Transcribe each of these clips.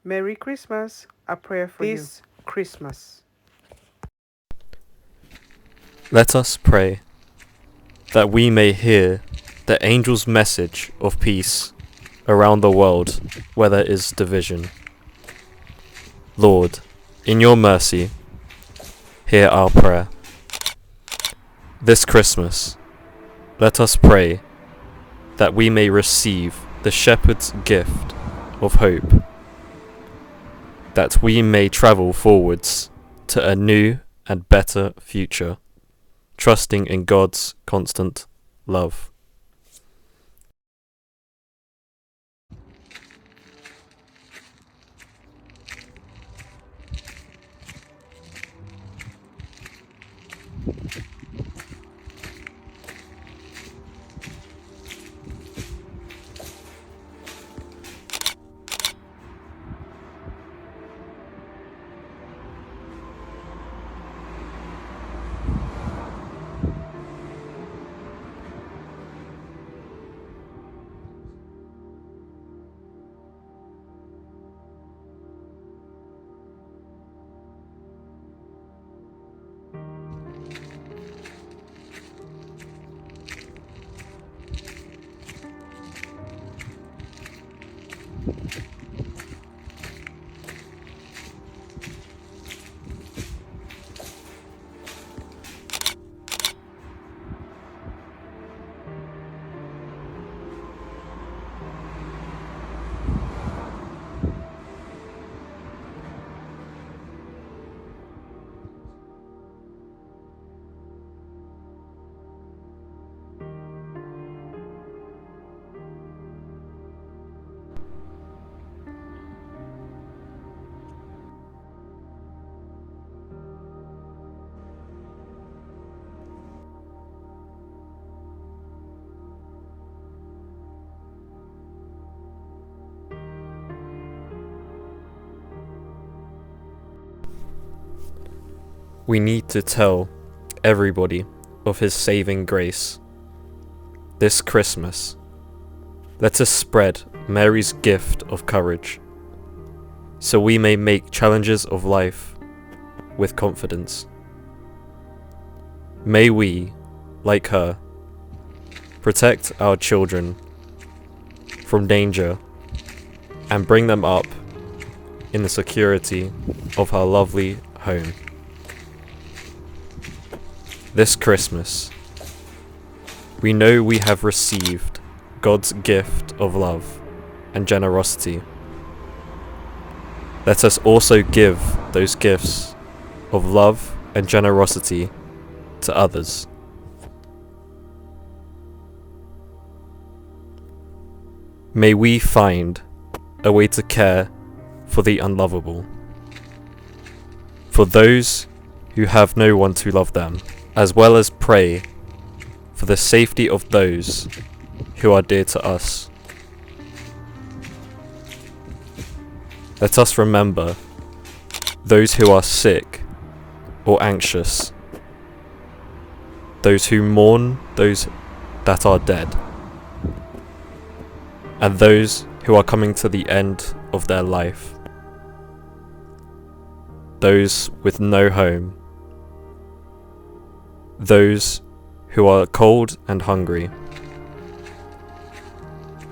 Merry Christmas. A prayer for this Christmas. Let us pray that we may hear the angel's message of peace around the world where there is division. Lord, in your mercy, hear our prayer. This Christmas, let us pray that we may receive the shepherd's gift of hope, that we may travel forwards to a new and better future, trusting in God's constant love. We need to tell everybody of His saving grace. This Christmas, let us spread Mary's gift of courage, so we may make challenges of life with confidence. May we, like her, protect our children from danger and bring them up in the security of her lovely home. This Christmas, we know we have received God's gift of love and generosity. Let us also give those gifts of love and generosity to others. May we find a way to care for the unlovable, for those who have no one to love them, as well as pray for the safety of those who are dear to us. Let us remember those who are sick or anxious, those who mourn those that are dead, and those who are coming to the end of their life, those with no home, those who are cold and hungry,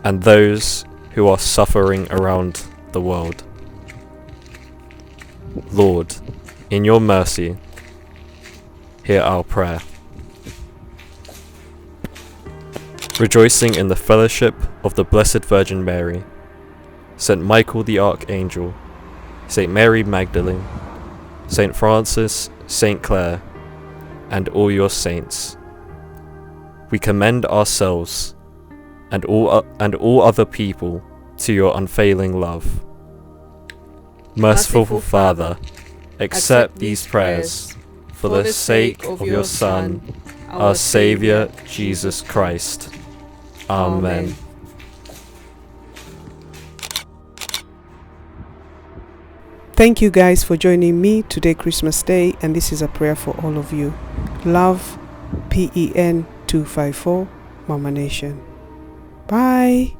and those who are suffering around the world. Lord, in your mercy, hear our prayer. Rejoicing in the fellowship of the Blessed Virgin Mary, Saint Michael the Archangel, Saint Mary Magdalene, Saint Francis, Saint Clare, and all your saints, we commend ourselves and all other people to your unfailing love. Merciful Father, accept these prayers for the sake of your Son, our Saviour, Jesus Christ. Amen. Thank you guys for joining me today, Christmas Day, and this is a prayer for all of you. Love, PEN 254, Mama Nation. Bye.